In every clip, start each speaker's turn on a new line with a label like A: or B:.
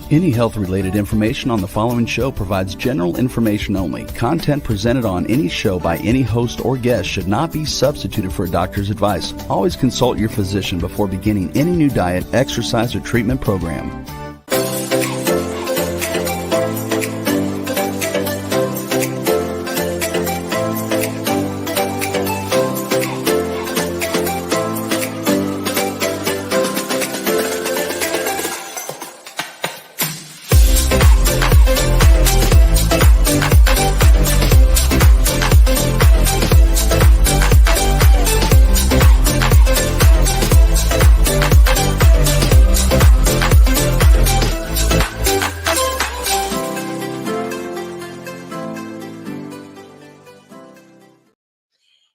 A: Any health-related information on the following show provides general information only. Content presented on any show by any host or guest should not be substituted for a doctor's advice. Always consult your physician before beginning any new diet, exercise, or treatment program.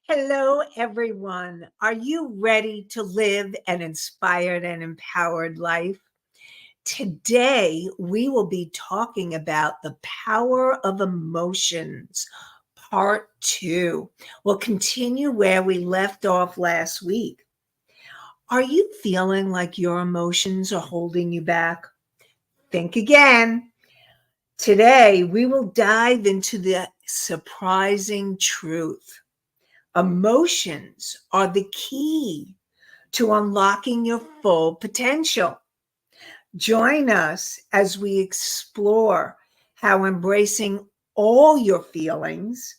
B: Hello, everyone. Are you ready to live an inspired and empowered life? Today, we will be talking about the power of emotions, part 2. We'll continue where we left off last week. Are you feeling like your emotions are holding you back? Think again. Today, we will dive into the surprising truth. Emotions are the key to unlocking your full potential. Join us as we explore how embracing all your feelings,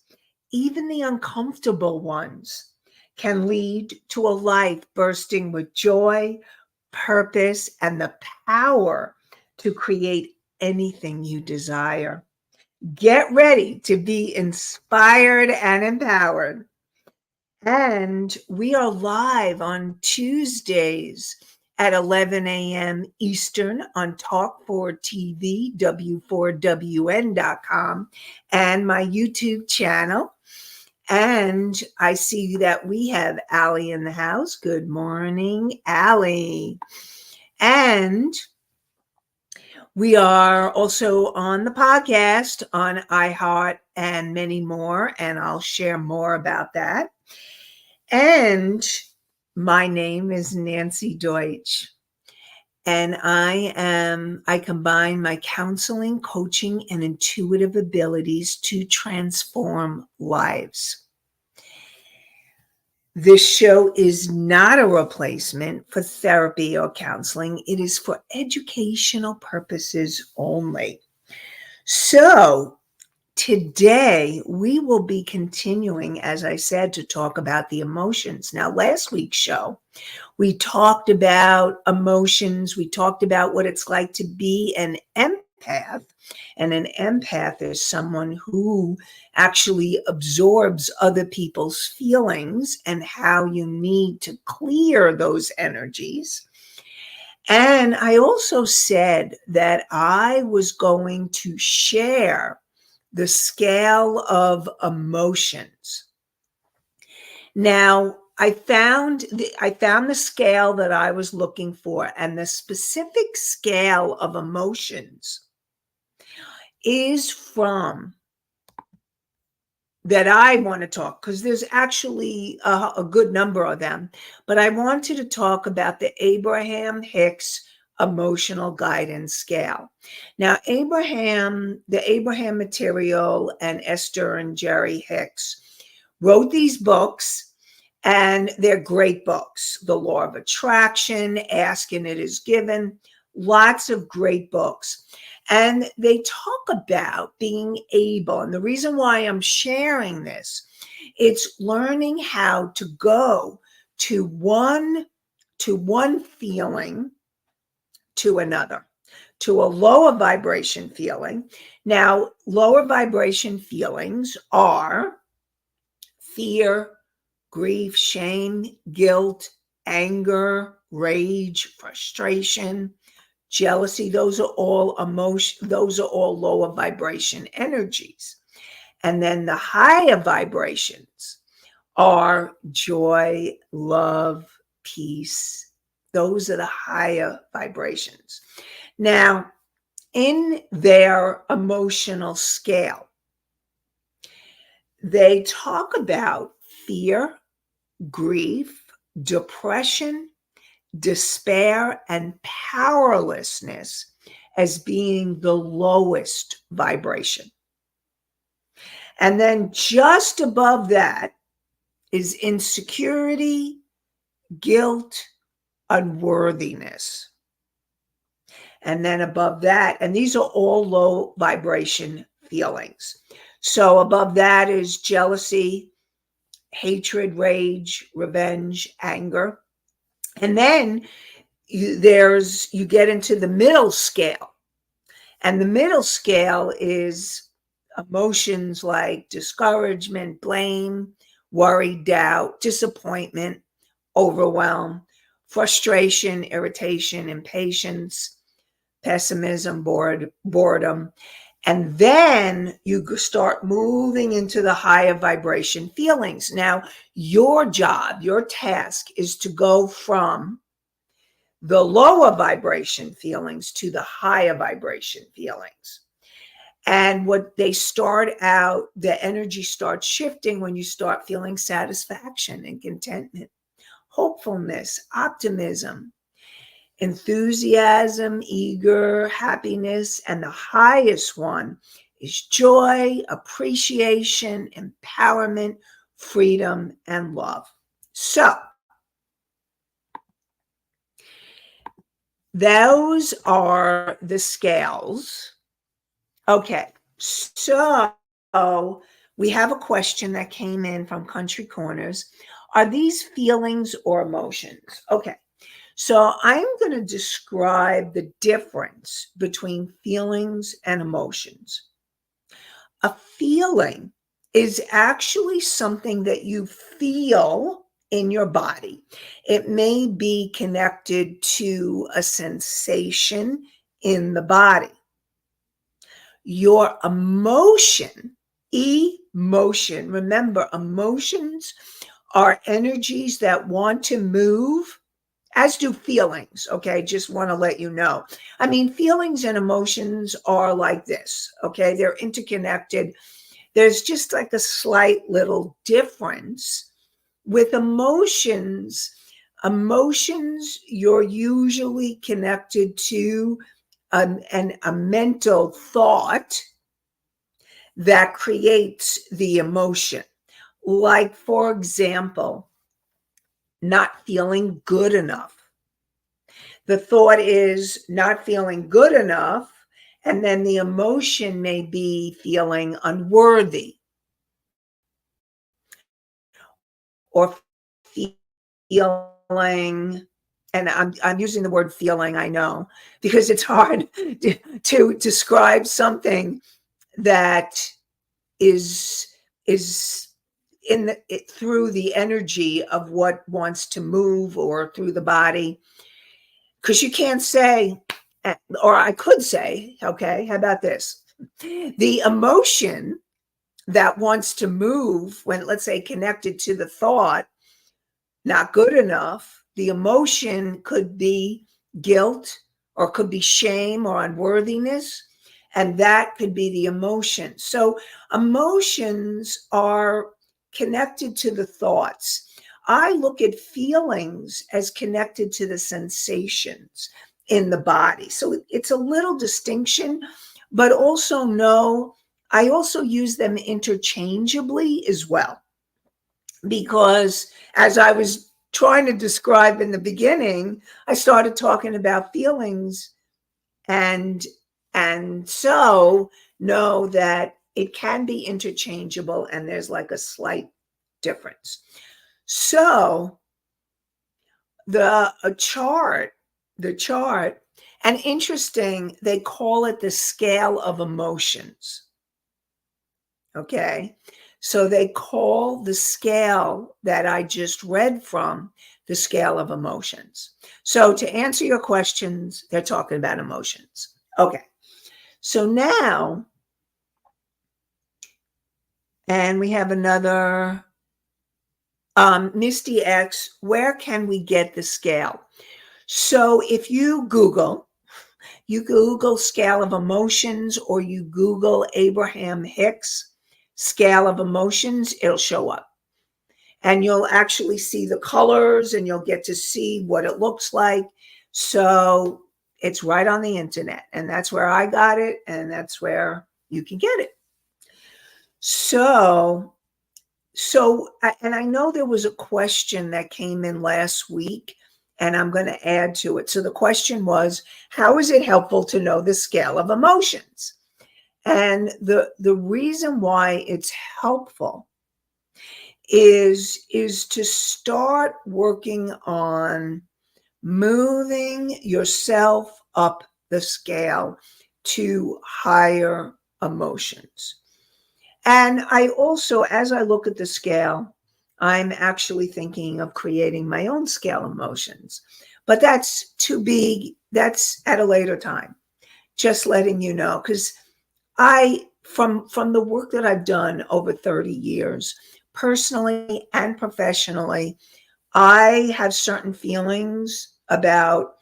B: even the uncomfortable ones, can lead to a life bursting with joy, purpose, and the power to create anything you desire. Get ready to be inspired and empowered. And we are live on Tuesdays at 11 a.m. Eastern on Talk4TV, W4WN.com, and my YouTube channel. And I see that we have Allie in the house. Good morning, Allie. And we are also on the podcast on iHeart and many more, and I'll share more about that. And my name is Nanci Deutsch, and I combine my counseling, coaching, and intuitive abilities to transform lives. This show is not a replacement for therapy or counseling. It is for educational purposes only. So, today, we will be continuing, as I said, to talk about the emotions. Now, last week's show, we talked about emotions. We talked about what it's like to be an empath. And an empath is someone who actually absorbs other people's feelings and how you need to clear those energies. And I also said that I was going to share the scale of emotions. Now, I found the scale that I was looking for, and the specific scale of emotions is from that I want to talk, because there's actually a good number of them, but I wanted to talk about the Abraham Hicks emotional guidance scale. Now, the Abraham Material and Esther and Jerry Hicks wrote these books, and they're great books. The Law of Attraction, Ask and It Is Given, lots of great books. And they talk about being able, and the reason why I'm sharing this, it's learning how to go to one feeling to another, to a lower vibration feeling. Now, lower vibration feelings are fear, grief, shame, guilt, anger, rage, frustration, jealousy. Those are all emotion. Those are all lower vibration energies. And then the higher vibrations are joy, love, peace. Those are the higher vibrations. Now, in their emotional scale, they talk about fear, grief, depression, despair, and powerlessness as being the lowest vibration. And then just above that is insecurity, guilt, unworthiness. And then above that, and these are all low vibration feelings. So above that is jealousy, hatred, rage, revenge, anger. And then you get into the middle scale. And the middle scale is emotions like discouragement, blame, worry, doubt, disappointment, overwhelm, frustration, irritation, impatience, pessimism, boredom. And then you start moving into the higher vibration feelings. Now, your job, your task is to go from the lower vibration feelings to the higher vibration feelings. And what they start out, the energy starts shifting when you start feeling satisfaction and contentment, hopefulness, optimism, enthusiasm, eager, happiness, and the highest one is joy, appreciation, empowerment, freedom, and love. So, those are the scales. Okay, so we have a question that came in from Country Corners. Are these feelings or emotions? Okay, so I'm going to describe the difference between feelings and emotions. A feeling is actually something that you feel in your body. It may be connected to a sensation in the body. Your emotion, remember, emotions are energies that want to move, as do feelings, okay? Just want to let you know. I mean, feelings and emotions are like this, okay? They're interconnected. There's just like a slight little difference with emotions. Emotions, you're usually connected to a mental thought that creates the emotion. Like, for example, not feeling good enough. The thought is not feeling good enough, and then the emotion may be feeling unworthy or feeling, and I'm using the word feeling, I know, because it's hard to describe something that is through the energy of what wants to move or through the body. Because you can't say, or I could say, okay, how about this? The emotion that wants to move, when, let's say, connected to the thought, not good enough, the emotion could be guilt or could be shame or unworthiness. And that could be the emotion. So emotions are connected to the thoughts. I look at feelings as connected to the sensations in the body. So it's a little distinction, but also know I also use them interchangeably as well. Because as I was trying to describe in the beginning, I started talking about feelings, and so know that it can be interchangeable and there's like a slight difference. So the chart, and interesting, they call it the scale of emotions. Okay. So they call the scale that I just read from the scale of emotions. So to answer your questions, they're talking about emotions. Okay. So now, and we have another, Misty X, where can we get the scale? So if you Google scale of emotions, or you Google Abraham Hicks scale of emotions, it'll show up. And you'll actually see the colors and you'll get to see what it looks like. So It's right on the internet, and that's where I got it, and that's where you can get it. So, and I know there was a question that came in last week, and I'm going to add to it. So the question was, how is it helpful to know the scale of emotions? And the reason why it's helpful is to start working on moving yourself up the scale to higher emotions. And I also, as I look at the scale, I'm actually thinking of creating my own scale emotions. But that's at a later time. Just letting you know, because from the work that I've done over 30 years, personally and professionally, I have certain feelings about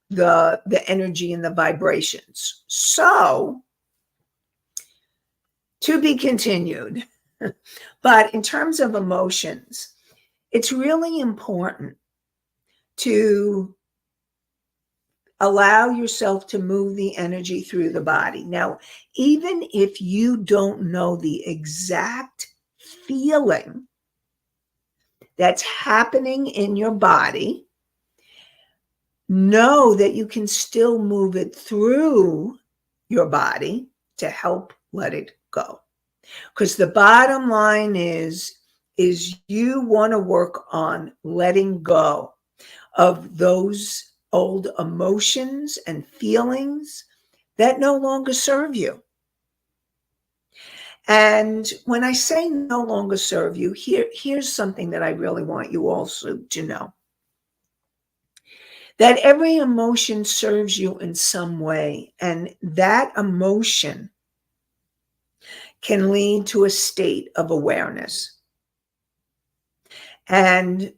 B: the energy and the vibrations. So, to be continued. But in terms of emotions, it's really important to allow yourself to move the energy through the body. Now, even if you don't know the exact feeling that's happening in your body, know that you can still move it through your body to help let it go. Because the bottom line is you want to work on letting go of those old emotions and feelings that no longer serve you. And when I say no longer serve you, here's something that I really want you also to know. That every emotion serves you in some way, and that emotion can lead to a state of awareness. And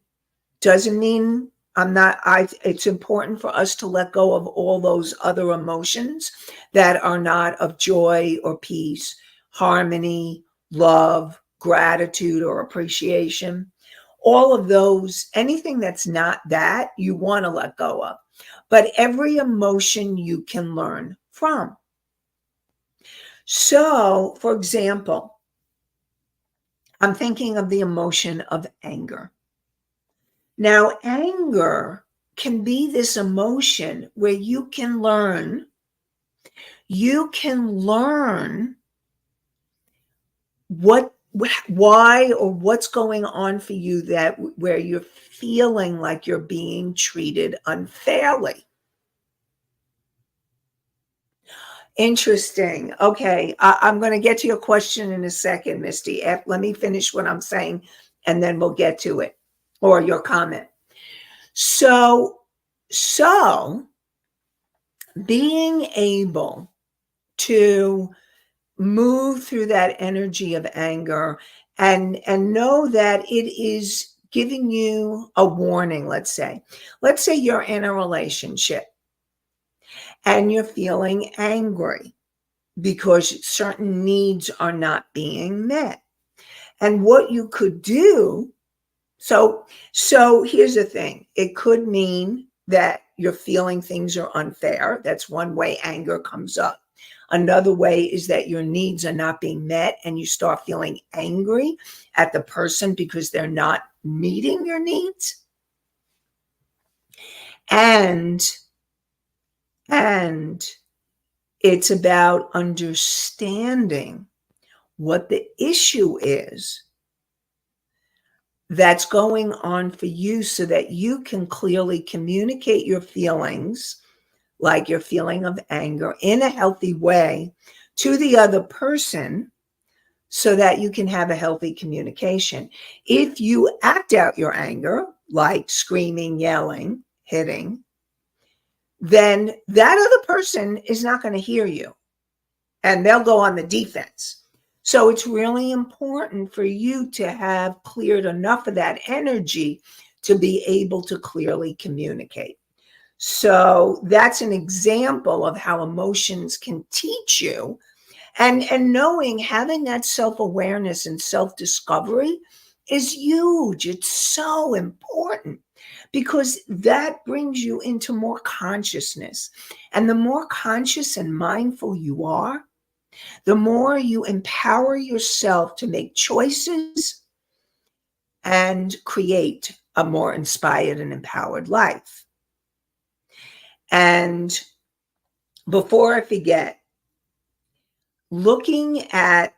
B: doesn't mean it's important for us to let go of all those other emotions that are not of joy or peace, harmony, love, gratitude, or appreciation. All of those, anything that's not that, you want to let go of. But every emotion you can learn from. So, for example, I'm thinking of the emotion of anger. Now, anger can be this emotion where you can learn why or what's going on for you where you're feeling like you're being treated unfairly. Interesting. Okay, I'm going to get to your question in a second, Misty. Let me finish what I'm saying, and then we'll get to it, or your comment. So being able to move through that energy of anger and know that it is giving you a warning. Let's say you're in a relationship and you're feeling angry because certain needs are not being met. And what you could do, so here's the thing. It could mean that you're feeling things are unfair. That's one way anger comes up. Another way is that your needs are not being met and you start feeling angry at the person because they're not meeting your needs. And it's about understanding what the issue is that's going on for you so that you can clearly communicate your feelings, like your feeling of anger, in a healthy way to the other person so that you can have a healthy communication. If you act out your anger, like screaming, yelling, hitting, then that other person is not going to hear you and they'll go on the defense. So it's really important for you to have cleared enough of that energy to be able to clearly communicate. So that's an example of how emotions can teach you. And having that self-awareness and self-discovery is huge. It's so important because that brings you into more consciousness. And the more conscious and mindful you are, the more you empower yourself to make choices and create a more inspired and empowered life. And before I forget, looking at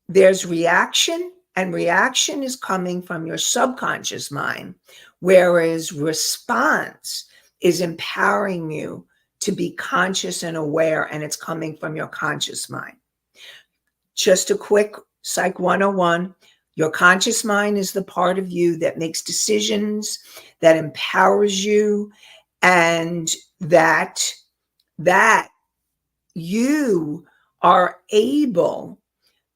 B: there's reaction, and reaction is coming from your subconscious mind, whereas response is empowering you to be conscious and aware, and it's coming from your conscious mind. Just a quick Psych 101. Your conscious mind is the part of you that makes decisions, that empowers you, and that you are able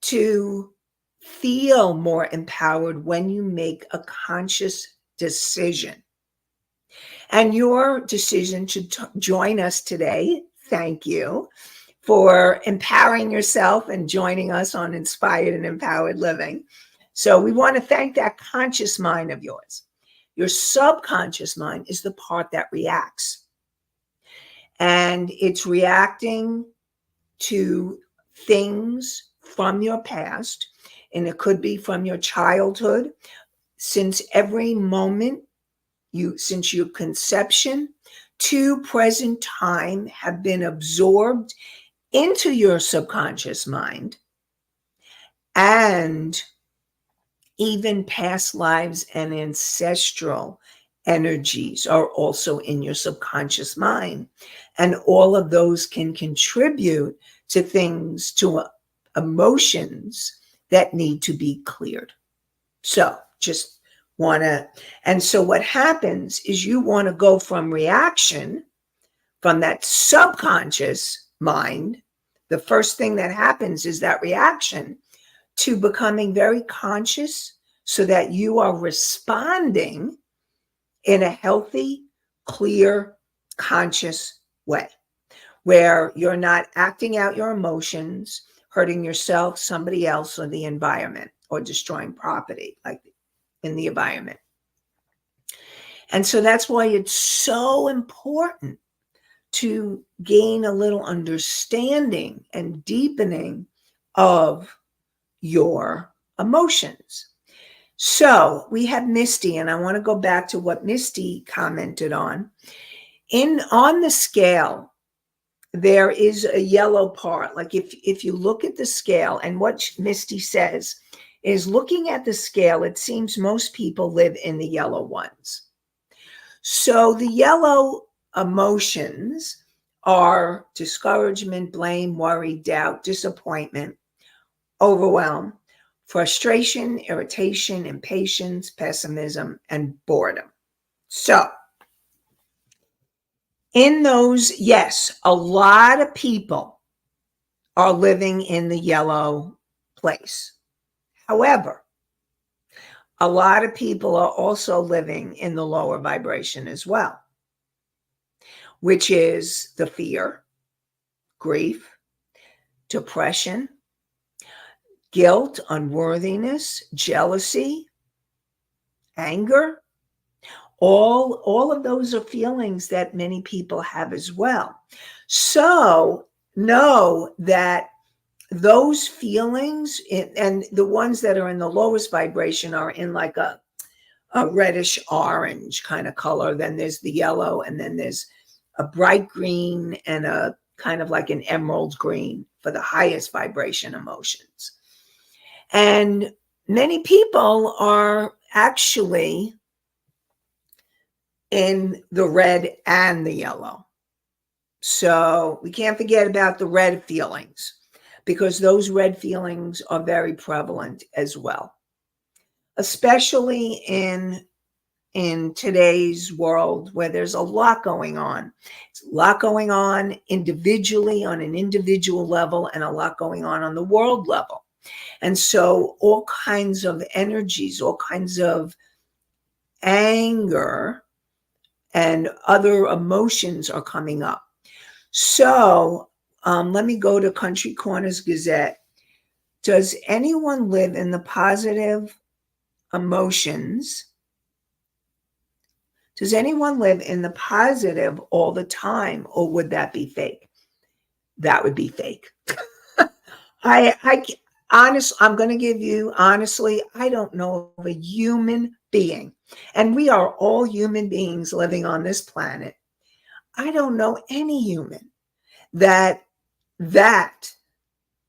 B: to feel more empowered when you make a conscious decision. And your decision to join us today, thank you for empowering yourself and joining us on Inspired and Empowered Living. So we want to thank that conscious mind of yours. Your subconscious mind is the part that reacts. And it's reacting to things from your past, and it could be from your childhood, since every moment since your conception to present time have been absorbed into your subconscious mind, and even past lives and ancestral energies are also in your subconscious mind. And all of those can contribute to things, to emotions that need to be cleared. So just and so what happens is you want to go from reaction, from that subconscious mind. The first thing that happens is that reaction, to becoming very conscious so that you are responding in a healthy, clear, conscious way, where you're not acting out your emotions, hurting yourself, somebody else, or the environment, or destroying property like in the environment. And so that's why it's so important to gain a little understanding and deepening of your emotions. So we have Misty, and I want to go back to what Misty commented on. On the scale, there is a yellow part. Like if you look at the scale, and what Misty says is, looking at the scale, it seems most people live in the yellow ones. So the yellow emotions are discouragement, blame, worry, doubt, disappointment, overwhelm, frustration, irritation, impatience, pessimism, and boredom. So in those, yes, a lot of people are living in the yellow place. However, a lot of people are also living in the lower vibration as well, which is the fear, grief, depression, guilt, unworthiness, jealousy, anger. All of those are feelings that many people have as well. So know that those feelings, and the ones that are in the lowest vibration are in like a reddish orange kind of color. Then there's the yellow, and then there's a bright green, and a kind of like an emerald green for the highest vibration emotions. And many people are actually in the red and the yellow. So we can't forget about the red feelings, because those red feelings are very prevalent as well, especially in today's world where there's a lot going on. It's a lot going on individually on an individual level, and a lot going on the world level. And so all kinds of energies, all kinds of anger and other emotions are coming up. So let me go to Country Corners Gazette. Does anyone live in the positive emotions? Does anyone live in the positive all the time, or would that be fake? That would be fake. I I'm going to give you, honestly, I don't know of a human being, and we are all human beings living on this planet. I don't know any human that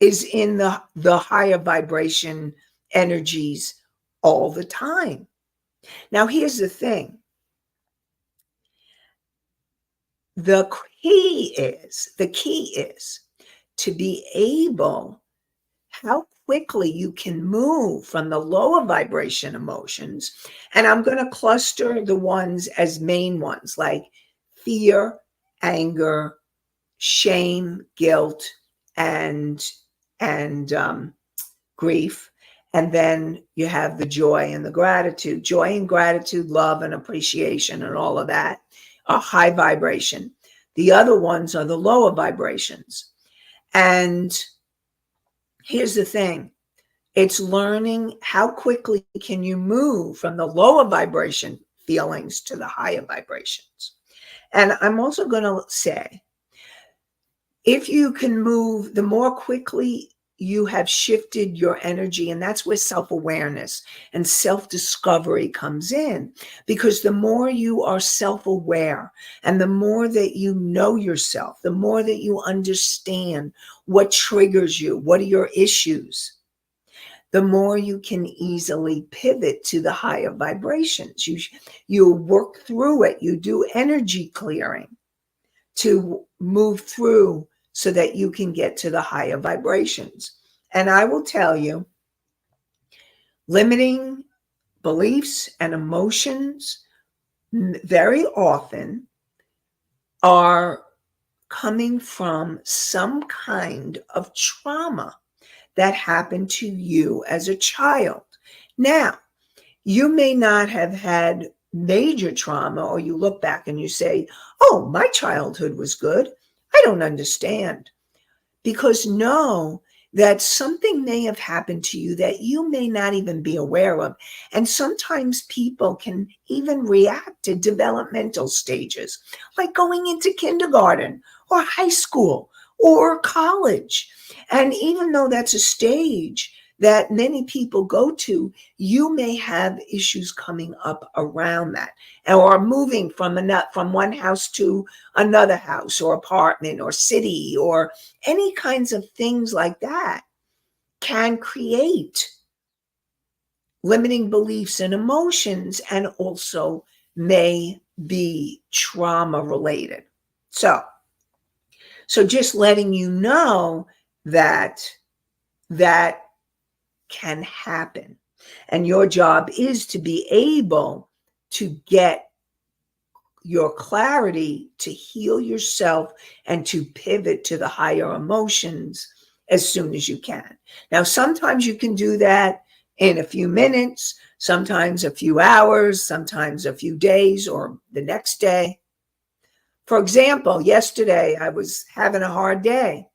B: is in the higher vibration energies all the time. Now, here's the thing. The key is to be able, how quickly you can move from the lower vibration emotions. And I'm going to cluster the ones as main ones, like fear, anger, shame, guilt, and grief. And then you have the joy and the gratitude. Joy and gratitude, love and appreciation and all of that are high vibration. The other ones are the lower vibrations. And here's the thing. It's learning how quickly can you move from the lower vibration feelings to the higher vibrations. And I'm also going to say, if you can move, the more quickly you have shifted your energy, and that's where self-awareness and self-discovery comes in, because the more you are self-aware and the more that you know yourself, the more that you understand what triggers you, what are your issues, the more you can easily pivot to the higher vibrations. You work through it. You do energy clearing to move through so that you can get to the higher vibrations. And I will tell you, limiting beliefs and emotions very often are coming from some kind of trauma that happened to you as a child. Now, you may not have had major trauma, or you look back and you say, oh, my childhood was good. I don't understand. Because know that something may have happened to you that you may not even be aware of. And sometimes people can even react to developmental stages, like going into kindergarten or high school or college. And even though that's a stage that many people go to, you may have issues coming up around that, or moving from one house to another house or apartment or city, or any kinds of things like that can create limiting beliefs and emotions, and also may be trauma related. So just letting you know that can happen. And your job is to be able to get your clarity to heal yourself and to pivot to the higher emotions as soon as you can. Now, sometimes you can do that in a few minutes, sometimes a few hours, sometimes a few days or the next day. For example, yesterday I was having a hard day.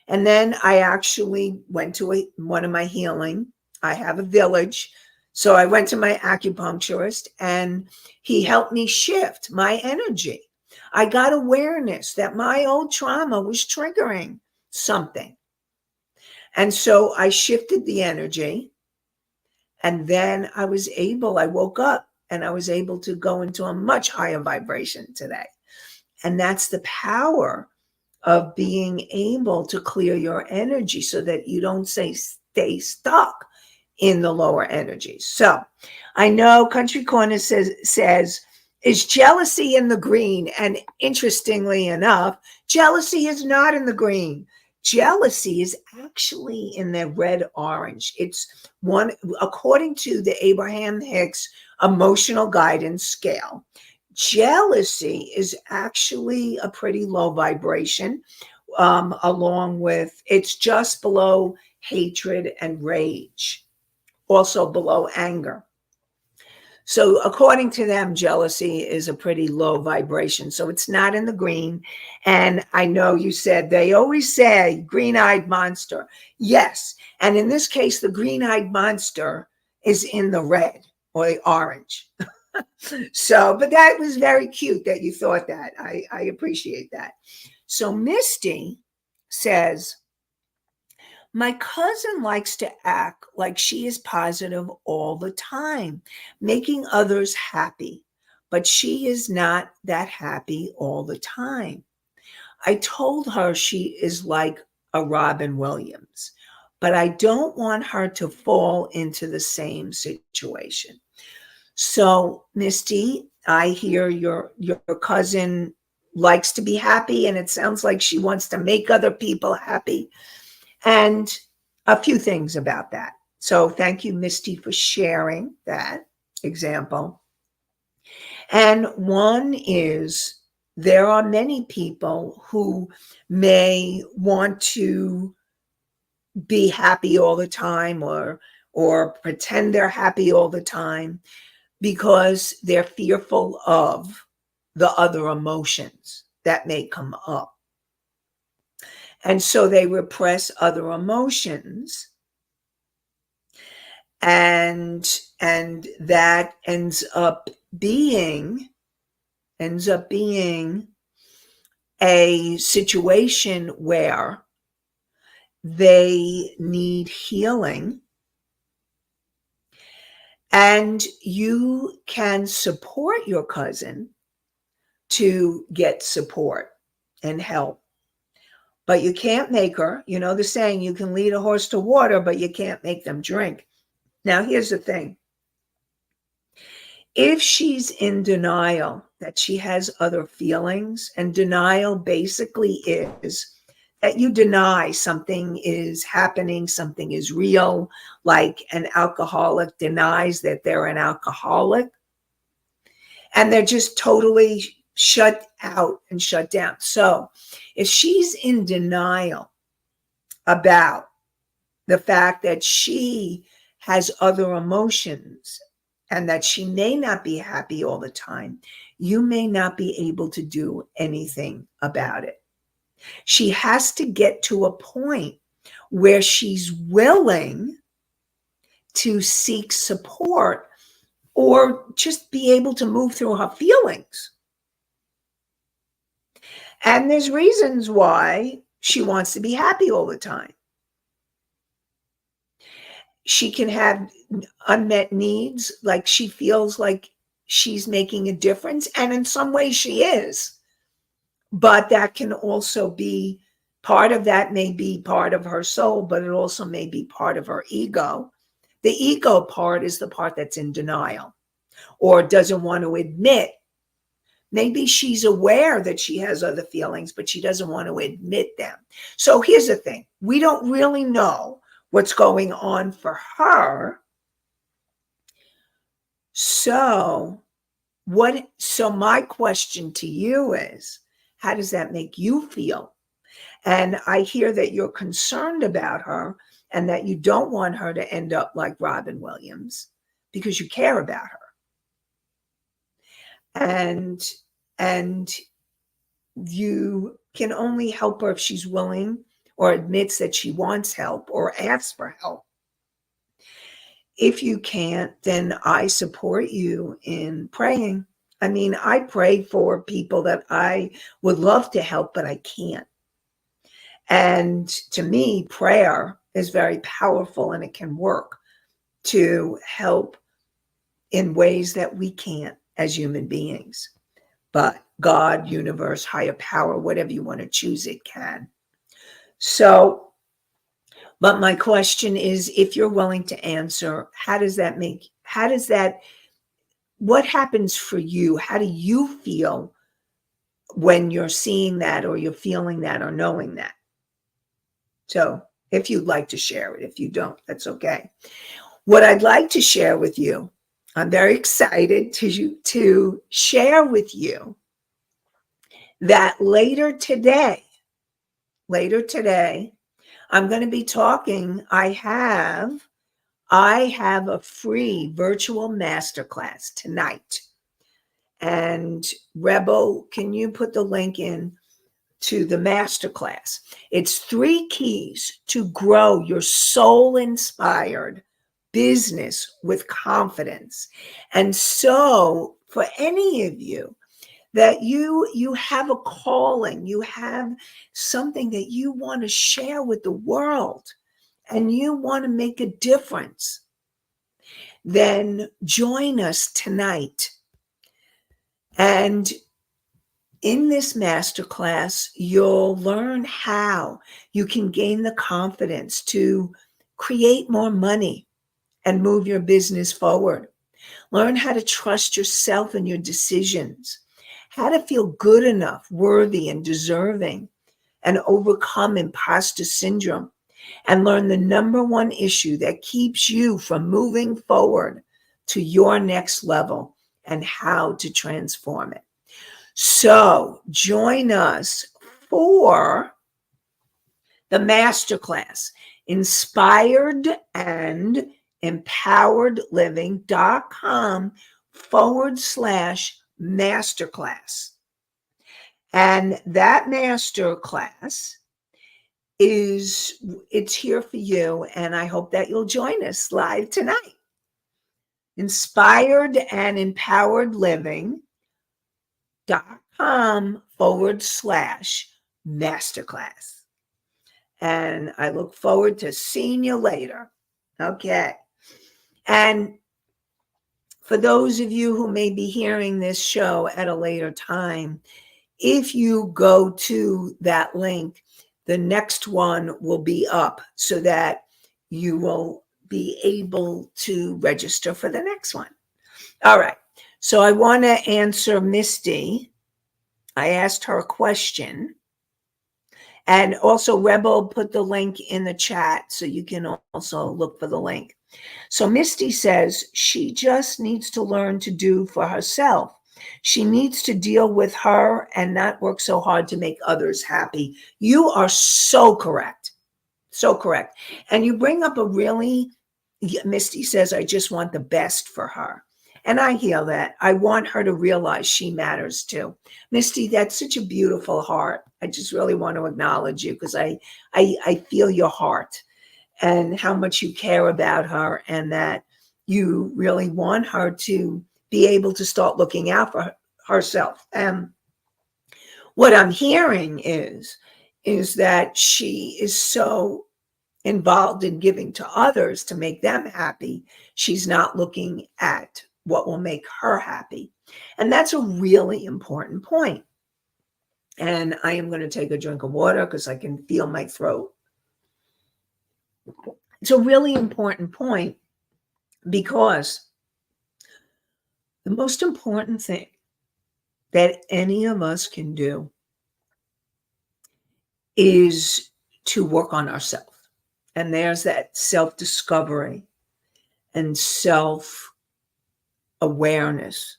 B: And then I actually went to one of my healing. I have a village. So I went to my acupuncturist and he helped me shift my energy. I got awareness that my old trauma was triggering something. And so I shifted the energy. And then I woke up and I was able to go into a much higher vibration today. And that's the power of being able to clear your energy so that you don't stay stuck in the lower energies. So I know Country Corner says, is jealousy in the green? And interestingly enough, jealousy is not in the green. Jealousy is actually in the red orange. It's one, according to the Abraham Hicks emotional guidance scale. Jealousy is actually a pretty low vibration, along with, it's just below hatred and rage, also below anger. So according to them, jealousy is a pretty low vibration. So it's not in the green. And I know you said they always say green-eyed monster. Yes. And in this case, the green-eyed monster is in the red or the orange. So, but that was very cute that you thought that. I appreciate that. So Misty says, my cousin likes to act like she is positive all the time, making others happy, but she is not that happy all the time. I told her she is like a Robin Williams, but I don't want her to fall into the same situation. So, Misty, I hear your cousin likes to be happy, and it sounds like she wants to make other people happy. And a few things about that. So thank you, Misty, for sharing that example. And one is there are many people who may want to be happy all the time or pretend they're happy all the time because they're fearful of the other emotions that may come up. And so they repress other emotions, and that ends up being a situation where they need healing, and you can support your cousin to get support and help. But you can't make her, you know the saying, you can lead a horse to water, but you can't make them drink. Now, here's the thing. If she's in denial that she has other feelings, and denial basically is that you deny something is happening, something is real, like an alcoholic denies that they're an alcoholic, and they're just totally shut out and shut down. So if she's in denial about the fact that she has other emotions and that she may not be happy all the time, you may not be able to do anything about it. She has to get to a point where she's willing to seek support or just be able to move through her feelings. And there's reasons why she wants to be happy all the time. She can have unmet needs, like she feels like she's making a difference. And in some ways she is. But that can also be part of that, may be part of her soul, but it also may be part of her ego. The ego part is the part that's in denial or doesn't want to admit. Maybe she's aware that she has other feelings, but she doesn't want to admit them. So here's the thing. We don't really know what's going on for her. So my question to you is, how does that make you feel? And I hear that you're concerned about her and that you don't want her to end up like Robin Williams because you care about her. And you can only help her if she's willing or admits that she wants help or asks for help. If you can't, then I support you in praying. I mean, I pray for people that I would love to help, but I can't. And to me, prayer is very powerful and it can work to help in ways that we can't as human beings. But God, universe, higher power, whatever you want to choose, it can. So, but my question is, if you're willing to answer, what happens for you? How do you feel when you're seeing that or you're feeling that or knowing that? So if you'd like to share it, if you don't, that's okay. What I'd like to share with you, I'm very excited to share with you that later today, I'm going to be talking. I have I have a free virtual masterclass tonight. And Rebel, can you put the link in to the masterclass? It's 3 keys to grow your soul-inspired business with confidence. And so for any of you that you have a calling, you have something that you want to share with the world, and you want to make a difference, then join us tonight. And in this masterclass, you'll learn how you can gain the confidence to create more money and move your business forward. Learn how to trust yourself and your decisions, how to feel good enough, worthy, and deserving, and overcome imposter syndrome, and learn the number one issue that keeps you from moving forward to your next level and how to transform it. So join us for the masterclass, Inspired and Empowered Living.com/masterclass. And that masterclass it's here for you. And I hope that you'll join us live tonight. Inspired and Empowered Living.com/masterclass. And I look forward to seeing you later. Okay. And for those of you who may be hearing this show at a later time, if you go to that link, the next one will be up so that you will be able to register for the next one. All right. So I want to answer Misty. I asked her a question. And also, Rebel put the link in the chat so you can also look for the link. So Misty says she just needs to learn to do for herself. She needs to deal with her and not work so hard to make others happy. You are so correct. So correct. And you bring up Misty says, I just want the best for her. And I hear that. I want her to realize she matters too. Misty, that's such a beautiful heart. I just really want to acknowledge you because I feel your heart and how much you care about her, and that you really want her to be able to start looking out for herself. And what I'm hearing is that she is so involved in giving to others to make them happy. She's not looking at what will make her happy. And that's a really important point. And I am going to take a drink of water because I can feel my throat. It's a really important point because the most important thing that any of us can do is to work on ourselves. And there's that self-discovery and self-awareness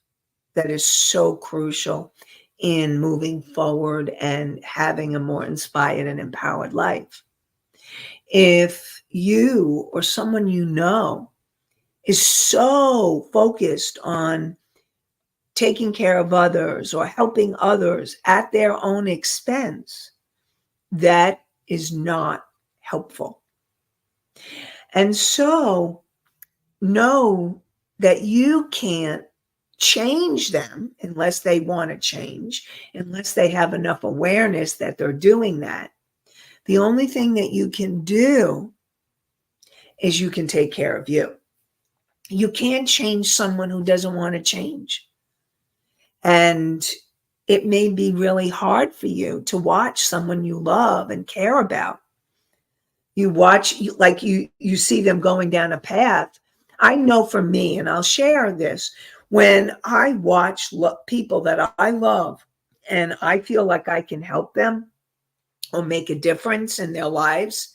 B: that is so crucial in moving forward and having a more inspired and empowered life. If you or someone you know is so focused on taking care of others or helping others at their own expense, that is not helpful. And so know that you can't change them unless they want to change, unless they have enough awareness that they're doing that. The only thing that you can do is you can take care of you. You can't change someone who doesn't want to change. And it may be really hard for you to watch someone you love and care about. You watch, like you see them going down a path. I know for me, and I'll share this, when I watch people that I love and I feel like I can help them or make a difference in their lives,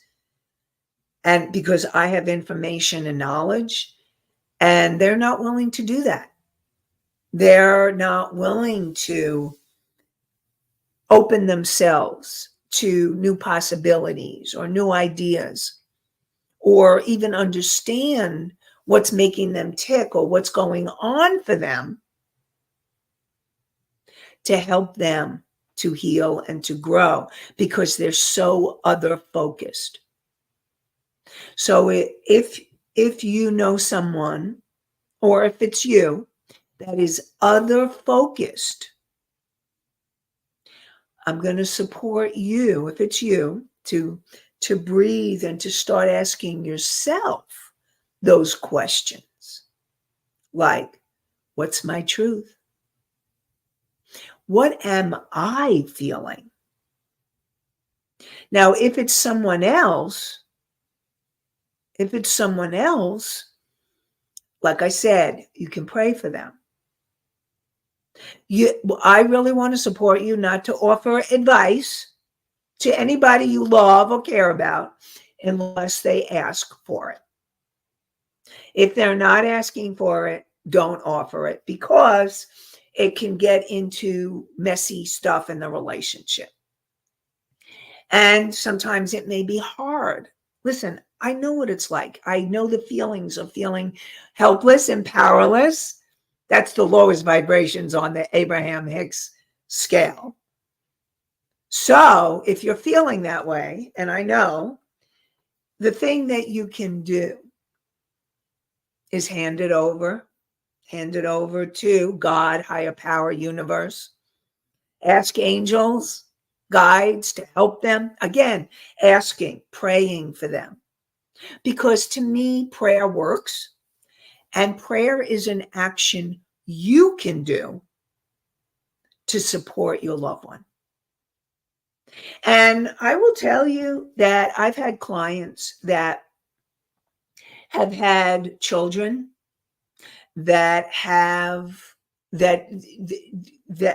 B: and because I have information and knowledge, and they're not willing to do that. They're not willing to open themselves to new possibilities or new ideas, or even understand what's making them tick or what's going on for them, to help them to heal and to grow, because they're so other focused. So if you know someone, or if it's you, that is other focused, I'm going to support you, if it's you, to breathe and to start asking yourself those questions, like, what's my truth? What am I feeling? Now, if it's someone else, like I said, you can pray for them. I really want to support you not to offer advice to anybody you love or care about unless they ask for it. If they're not asking for it, don't offer it, because it can get into messy stuff in the relationship. And sometimes it may be hard. Listen, I know what it's like. I know the feelings of feeling helpless and powerless. That's the lowest vibrations on the Abraham Hicks scale. So if you're feeling that way, and I know, the thing that you can do is hand it over to God, higher power, universe. Ask angels, guides to help them. Again, asking, praying for them. Because to me, prayer works, and prayer is an action you can do to support your loved one. And I will tell you that I've had clients that have had children that have that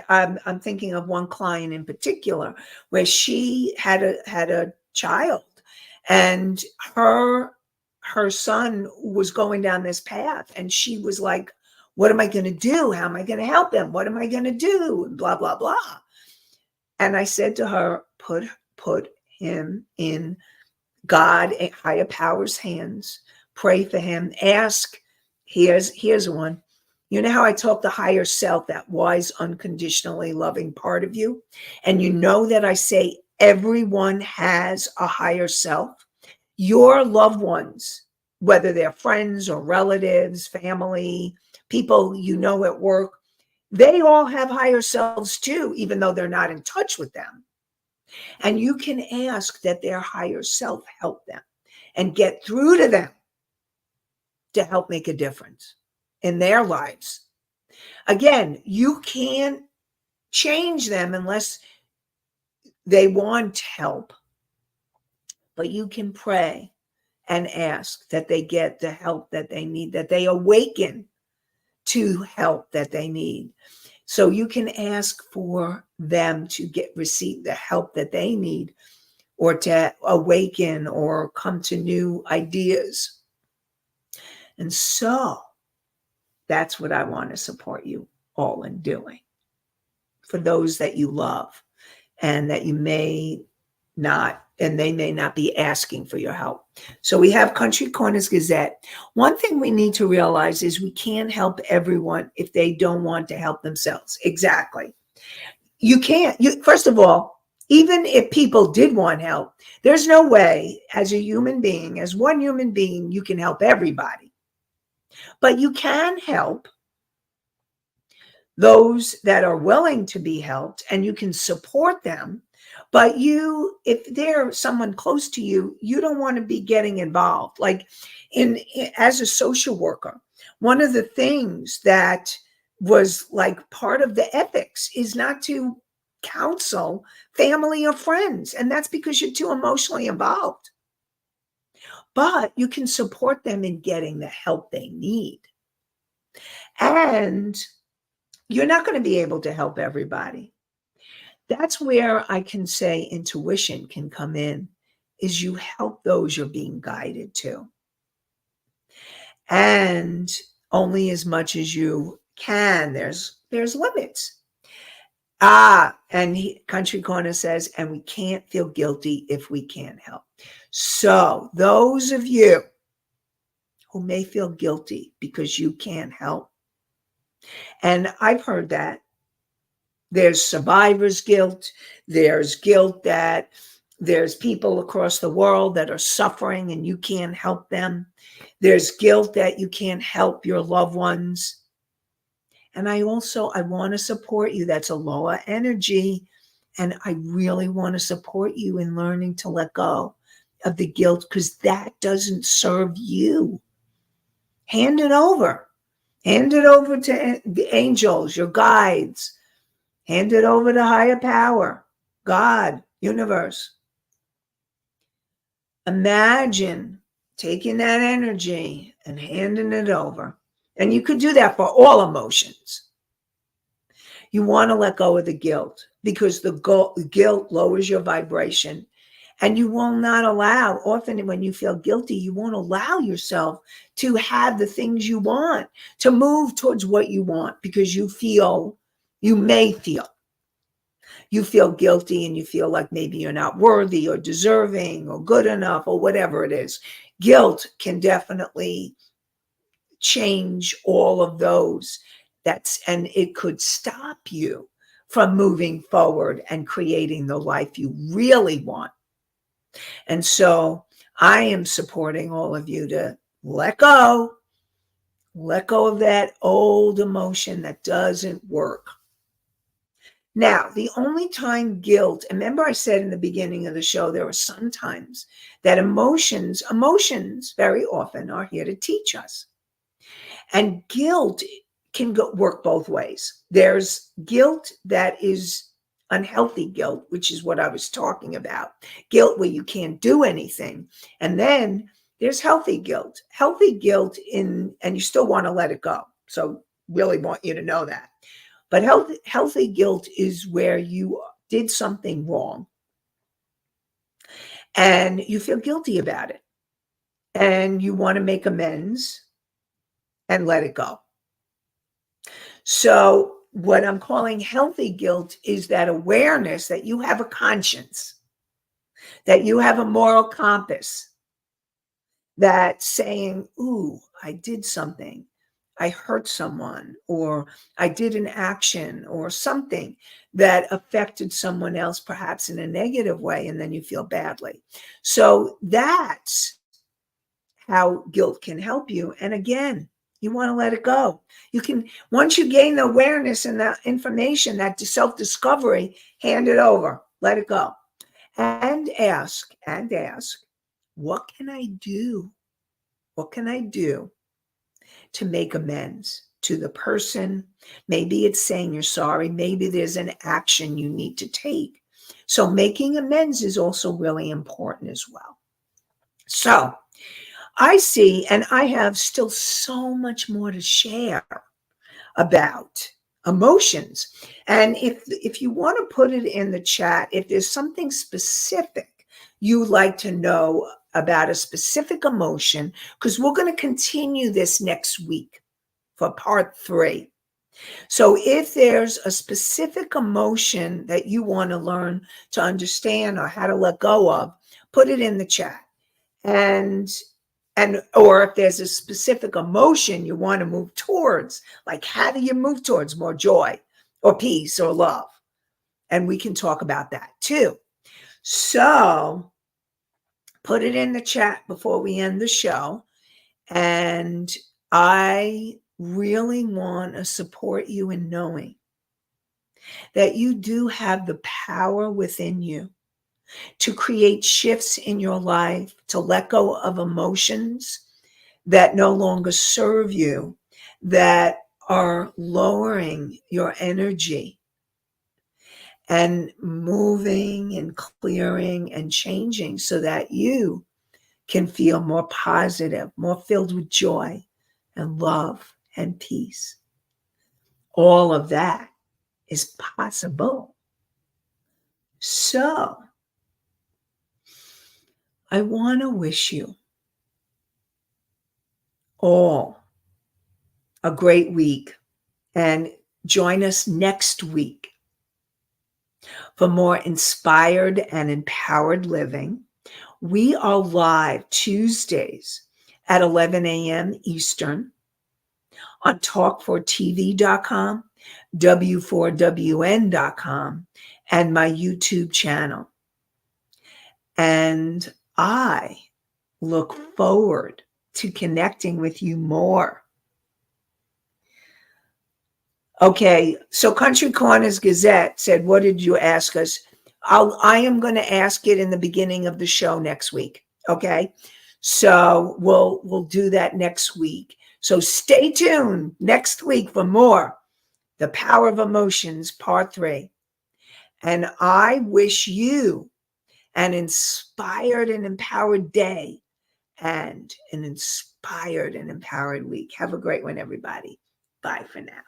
B: I'm thinking of one client in particular where she had a child, and her son was going down this path, and she was like, what am I going to do? How am I going to help him? What am I going to do? And blah blah blah. And I said to her, put him in God, a higher power's hands. Pray for him. Ask. Here's one. You know how I talk the higher self, that wise, unconditionally loving part of you? And you know that I say everyone has a higher self. Your loved ones, whether they're friends or relatives, family, people you know at work, they all have higher selves too, even though they're not in touch with them. And you can ask that their higher self help them and get through to them to help make a difference in their lives. Again, you can't change them unless they want help, but you can pray and ask that they get the help that they need, that they awaken to help that they need. So you can ask for them to receive the help that they need, or to awaken or come to new ideas. And so that's what I want to support you all in doing for those that you love and that you may not, and they may not be asking for your help. So we have Country Corners Gazette. One thing we need to realize is we can't help everyone if they don't want to help themselves. Exactly. You can't. First of all, even if people did want help, there's no way as a human being, as one human being, you can help everybody. But you can help those that are willing to be helped, and you can support them. But if they're someone close to you, you don't want to be getting involved. Like as a social worker, one of the things that was like part of the ethics is not to counsel family or friends. And that's because you're too emotionally involved. But you can support them in getting the help they need. And you're not going to be able to help everybody. That's where I can say intuition can come in, is you help those you're being guided to. And only as much as you can. There's limits. And Country Corner says, and we can't feel guilty if we can't help. So those of you who may feel guilty because you can't help, and I've heard that. There's survivor's guilt. There's guilt that there's people across the world that are suffering and you can't help them. There's guilt that you can't help your loved ones. And I want to support you. That's a lower energy. And I really want to support you in learning to let go of the guilt, because that doesn't serve you. Hand it over. Hand it over to the angels, your guides. Hand it over to higher power, God, universe. Imagine taking that energy and handing it over. And you could do that for all emotions. You want to let go of the guilt, because the guilt lowers your vibration, and you will not allow, often when you feel guilty, you won't allow yourself to have the things you want, to move towards what you want, because you may feel guilty, and you feel like maybe you're not worthy or deserving or good enough or whatever it is. Guilt can definitely change all of those. And it could stop you from moving forward and creating the life you really want. And so I am supporting all of you to let go of that old emotion that doesn't work. Now, the only time guilt, and remember I said in the beginning of the show, there are some times that emotions very often are here to teach us. And guilt can work both ways. There's guilt that is unhealthy guilt, which is what I was talking about. Guilt where you can't do anything. And then there's healthy guilt. Healthy guilt and you still want to let it go. So really want you to know that. But healthy guilt is where you did something wrong and you feel guilty about it. And you want to make amends and let it go. So what I'm calling healthy guilt is that awareness that you have a conscience, that you have a moral compass, that saying, ooh, I did something. I hurt someone, or I did an action or something that affected someone else, perhaps in a negative way, and then you feel badly. So that's how guilt can help you. And again, you want to let it go. You can, once you gain the awareness and the information, that self-discovery, hand it over, let it go. And ask, what can I do? What can I do to make amends to the person? Maybe it's saying you're sorry. Maybe there's an action you need to take. So making amends is also really important as well. So I see, and I have still so much more to share about emotions. And if you want to put it in the chat, if there's something specific you'd like to know about a specific emotion, because we're going to continue this next week for part 3. So if there's a specific emotion that you want to learn to understand or how to let go of, put it in the chat. Or if there's a specific emotion you want to move towards, like how do you move towards more joy or peace or love? And we can talk about that too. So put it in the chat before we end the show. And I really want to support you in knowing that you do have the power within you to create shifts in your life, to let go of emotions that no longer serve you, that are lowering your energy, and moving and clearing and changing so that you can feel more positive, more filled with joy and love and peace. All of that is possible. So I want to wish you all a great week, and join us next week For more inspired and empowered living, we are live Tuesdays at 11 a.m. Eastern on talk4tv.com, w4wn.com, and my YouTube channel. And I look forward to connecting with you more. Okay, so Country Corners Gazette said, what did you ask us? I am going to ask it in the beginning of the show next week. Okay, so we'll do that next week. So stay tuned next week for more The Power of Emotions, Part 3. And I wish you an inspired and empowered day and an inspired and empowered week. Have a great one, everybody. Bye for now.